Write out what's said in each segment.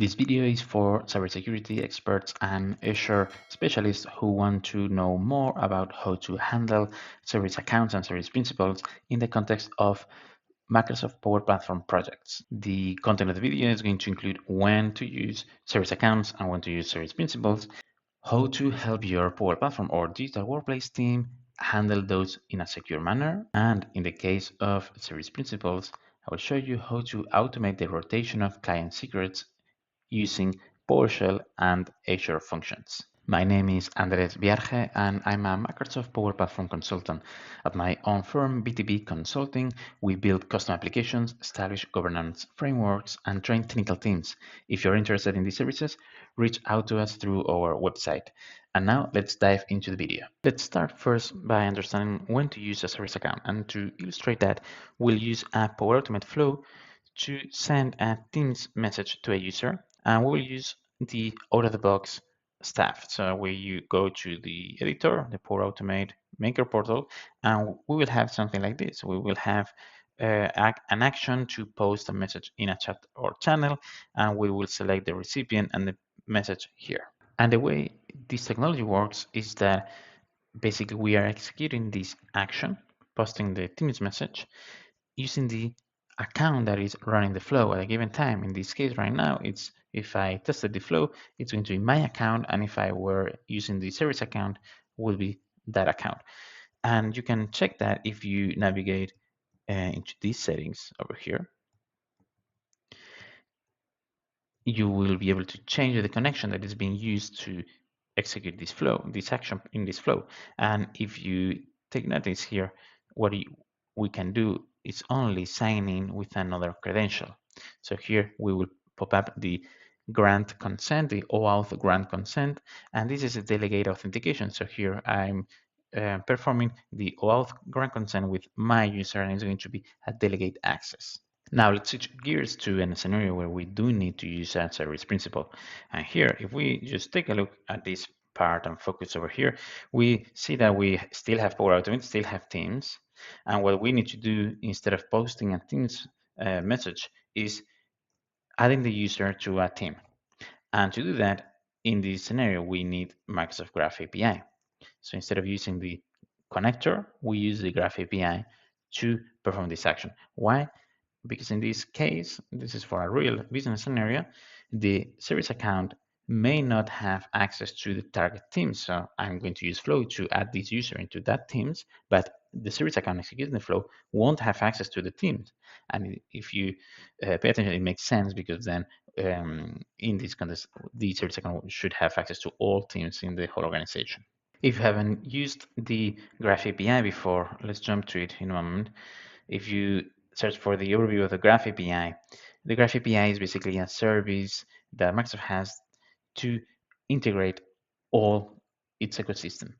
This video is for cybersecurity experts and Azure specialists who want to know more about how to handle service accounts and service principals in the context of Microsoft Power Platform projects. The content of the video is going to include when to use service accounts and when to use service principals, how to help your Power Platform or digital workplace team handle those in a secure manner, and in the case of service principals, I will show you how to automate the rotation of client secrets using PowerShell and Azure Functions. My name is Andres Viarge and I'm a Microsoft Power Platform consultant. At my own firm, BTB Consulting, we build custom applications, establish governance frameworks, and train technical teams. If you're interested in these services, reach out to us through our website. And now let's dive into the video. Let's start first by understanding when to use a service account. And to illustrate that, we'll use a Power Automate flow to send a Teams message to a user, and we will use the out-of-the-box stuff. So you go to the editor, the Power Automate Maker portal, and we will have something like this. We will have an action to post a message in a chat or channel, and we will select the recipient and the message here. And the way this technology works is that basically we are executing this action, posting the Teams message, using the account that is running the flow at a given time. In this case right now, it's if I tested the flow, it's going to be my account, and if I were using the service account, would be that account. And you can check that if you navigate into these settings over here. You will be able to change the connection that is being used to execute this flow, this action in this flow. And if you take notice here, what we can do is only sign in with another credential. So here we will pop up the grant consent, the OAuth grant consent, and this is a delegate authentication. So here I'm performing the OAuth grant consent with my user, and it's going to be a delegate access. Now let's switch gears to a scenario where we do need to use that service principal. And here, if we just take a look at this part and focus over here, we see that we still have Power Automate, still have Teams. And what we need to do instead of posting a Teams message is adding the user to a team. And to do that, in this scenario, we need Microsoft Graph API. So instead of using the connector, we use the Graph API to perform this action. Why? Because in this case, this is for a real business scenario, the service account may not have access to the target team. So I'm going to use Flow to add this user into that teams, but the service account executing the flow won't have access to the teams. And if you pay attention, it makes sense because then in this context, the service account should have access to all teams in the whole organization. If you haven't used the Graph API before, let's jump to it in a moment. If you search for the overview of the Graph API, the Graph API is basically a service that Microsoft has to integrate all its ecosystem,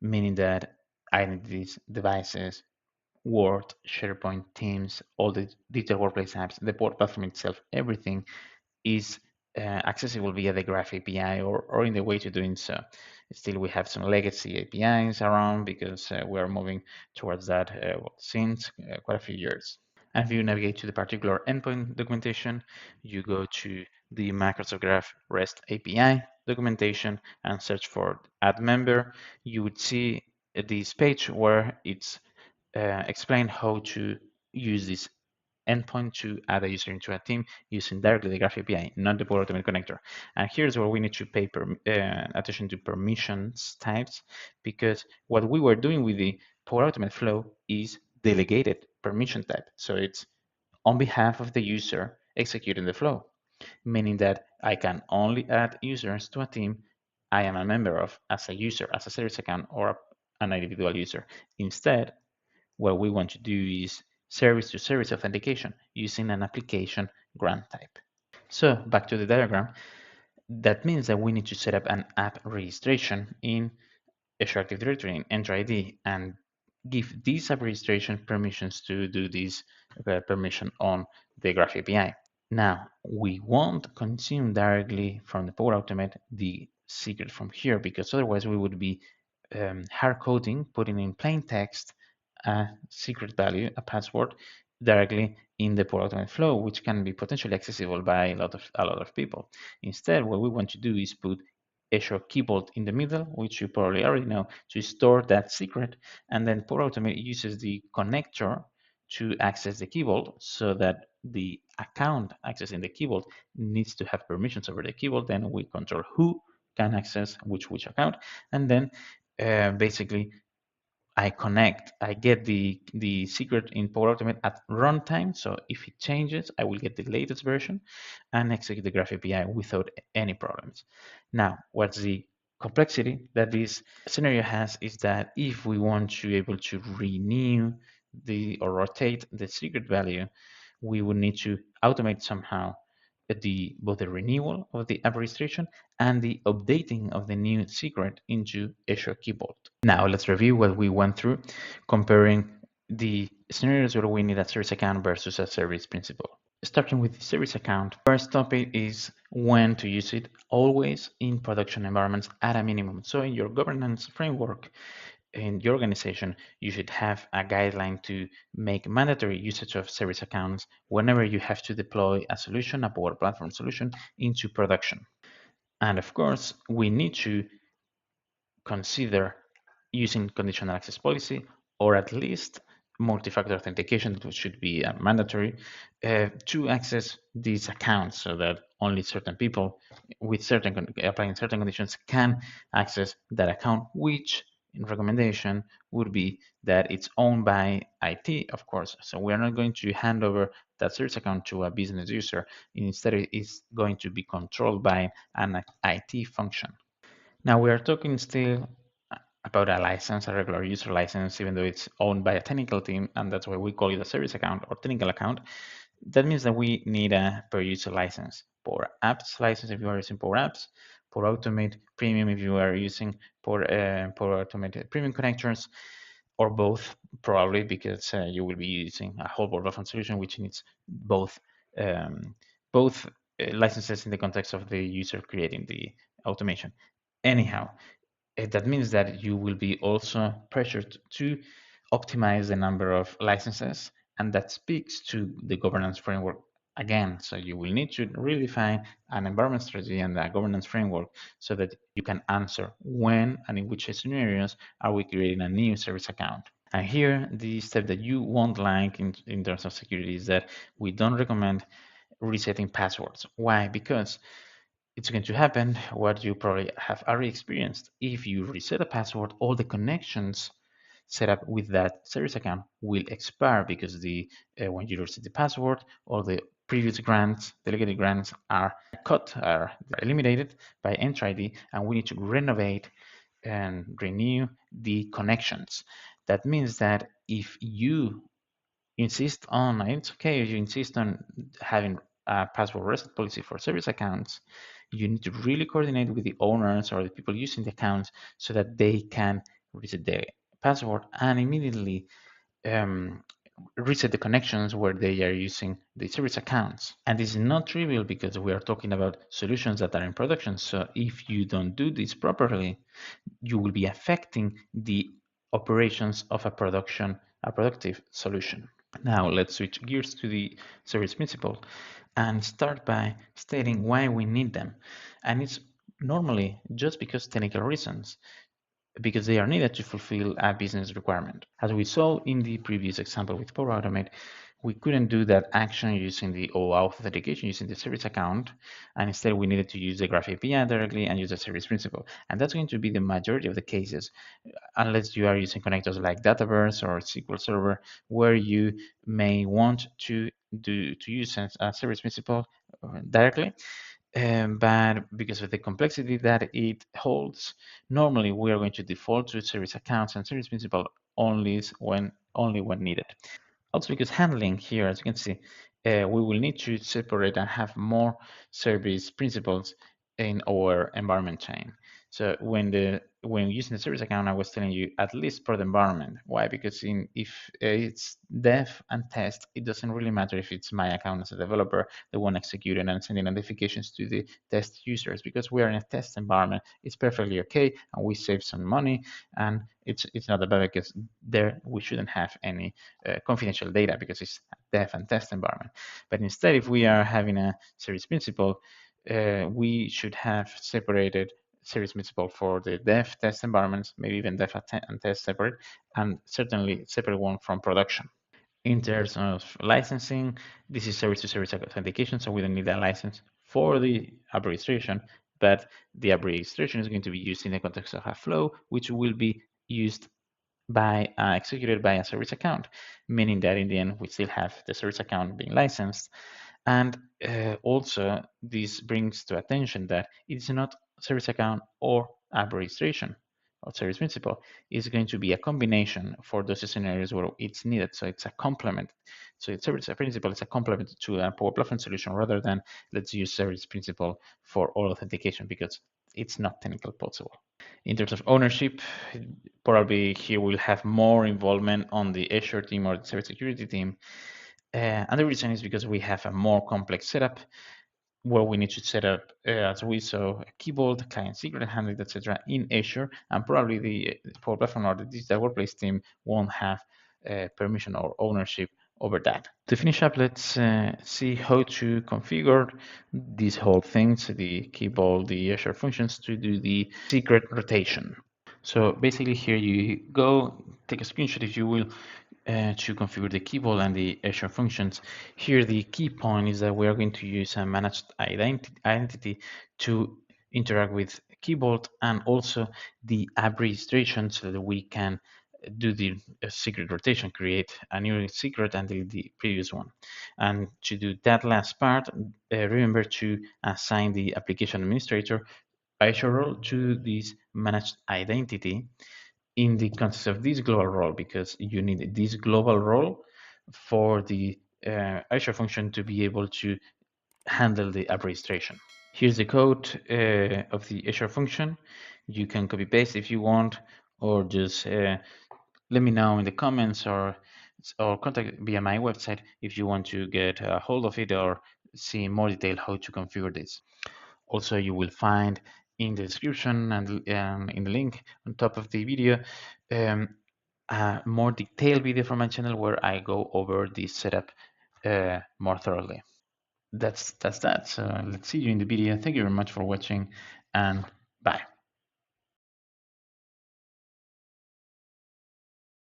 meaning that identities, devices, Word, SharePoint, Teams, all the digital workplace apps, the Power Platform itself, everything is accessible via the Graph API or in the way to doing so. Still, we have some legacy APIs around because we are moving towards that since quite a few years. And if you navigate to the particular endpoint documentation, you go to the Microsoft Graph REST API documentation and search for add member. You would see this page where it's explained how to use this endpoint to add a user into a team using directly the Graph API, not the Power Automate connector. And here's where we need to pay attention to permissions types, because what we were doing with the Power Automate flow is delegated permission type. So it's on behalf of the user executing the flow, meaning that I can only add users to a team I am a member of as a user, as a service account, or an individual user. Instead, what we want to do is service-to-service authentication using an application grant type. So back to the diagram, that means that we need to set up an app registration in Azure Active Directory in Enter ID and give this app registration permissions to do this permission on the Graph API. Now, we won't consume directly from the Power Automate the secret from here, because otherwise we would be hard coding, putting in plain text a secret value, a password, directly in the Power Automate flow, which can be potentially accessible by a lot of people. Instead, what we want to do is put Azure Key Vault in the middle, which you probably already know, to store that secret. And then Power Automate uses the connector to access the Key Vault, so that the account accessing the Key Vault needs to have permissions over the Key Vault. Then we control who can access which account. And then basically I get the secret in Power Automate at runtime. So if it changes, I will get the latest version and execute the Graph API without any problems. Now, what's the complexity that this scenario has is that if we want to be able to renew or rotate the secret value, we would need to automate somehow both the renewal of the app registration and the updating of the new secret into Azure Key Vault. Now let's review what we went through, comparing the scenarios where we need a service account versus a service principal. Starting with the service account, first topic is when to use it, always in production environments at a minimum. So in your governance framework, in your organization, you should have a guideline to make mandatory usage of service accounts whenever you have to deploy a solution, a Power Platform solution, into production. And of course, we need to consider using conditional access policy, or at least multi-factor authentication, which should be mandatory, to access these accounts, so that only certain people with applying certain conditions can access that account, which in recommendation would be that it's owned by IT, of course. So we are not going to hand over that service account to a business user. Instead, it's going to be controlled by an IT function. Now we are talking still about a license, a regular user license, even though it's owned by a technical team, and that's why we call it a service account or technical account. That means that we need a per user license. Power Apps license if you are using Power Apps, Power Automate Premium if you are using Power Automate Premium connectors, or both, probably, because you will be using a whole board of solution which needs um, both licenses in the context of the user creating the automation. Anyhow, that means that you will be also pressured to optimize the number of licenses, and that speaks to the governance framework again. So you will need to really define an environment strategy and a governance framework, so that you can answer when and in which scenarios are we creating a new service account. And here, the step that you won't like in terms of security is that we don't recommend resetting passwords. Why? Because it's going to happen what you probably have already experienced. If you reset a password, all the connections set up with that service account will expire, because when you reset the password, all the previous grants, delegated grants, are eliminated by Enter ID, and we need to renovate and renew the connections. That means that if you insist on, it's okay if you insist on having a password reset policy for service accounts, you need to really coordinate with the owners or the people using the accounts, so that they can reset the password and immediately um, reset the connections where they are using the service accounts. And this is not trivial, because we are talking about solutions that are in production. So if you don't do this properly, you will be affecting the operations of a productive solution. Now let's switch gears to the service principle and start by stating why we need them. And it's normally just because technical reasons, because they are needed to fulfill a business requirement. As we saw in the previous example with Power Automate, we couldn't do that action using the OAuth authentication using the service account, and instead we needed to use the Graph API directly and use the service principle. And that's going to be the majority of the cases, unless you are using connectors like Dataverse or SQL Server, where you may want to use a service principle directly. But because of the complexity that it holds, normally we are going to default to service accounts and service principal only when needed. Also, because handling here, as you can see, we will need to separate and have more service principals in our environment chain. So when using the service account, I was telling you at least per the environment. Why? Because if it's dev and test, it doesn't really matter if it's my account as a developer, the one executing and sending notifications to the test users, because we are in a test environment. It's perfectly okay, and we save some money, and it's not a bad, because there we shouldn't have any confidential data, because it's a dev and test environment. But instead, if we are having a service principal, we should have separated service principal for the dev test environments, maybe even dev and test separate, and certainly separate one from production. In terms of licensing, this is service-to-service authentication, so we don't need a license for the app registration, but the app registration is going to be used in the context of a flow, which will be used by executed by a service account, meaning that in the end we still have the service account being licensed. And also, this brings to attention that it's not service account or app registration or service principal. It's going to be a combination for those scenarios where it's needed. So it's a complement. So it's service principal is a complement to a Power Platform solution, rather than let's use service principal for all authentication, because it's not technically possible. In terms of ownership, probably here we'll have more involvement on the Azure team or the cybersecurity team. And the reason is because we have a more complex setup, where we need to set up, as we saw, a Key Vault, client secret handling, etc. in Azure, and probably the Power Platform or the Digital Workplace team won't have permission or ownership over that. To finish up, let's see how to configure these whole things, the Key Vault, the Azure Functions, to do the secret rotation. So basically here you go, take a screenshot if you will, to configure the Key Vault and the Azure Functions. Here the key point is that we are going to use a managed identity to interact with Key Vault, and also the app registration, so that we can do the secret rotation, create a new secret and delete the previous one. And to do that last part, remember to assign the application administrator Azure role to this managed identity in the context of this global role, because you need this global role for the Azure function to be able to handle the app registration. Here's the code of the Azure function. You can copy paste if you want, or just let me know in the comments, or contact via my website if you want to get a hold of it or see in more detail how to configure this. Also, you will find in the description and in the link on top of the video a more detailed video from my channel, where I go over this setup more thoroughly. That's that. So let's see you in the video. Thank you very much for watching, and bye.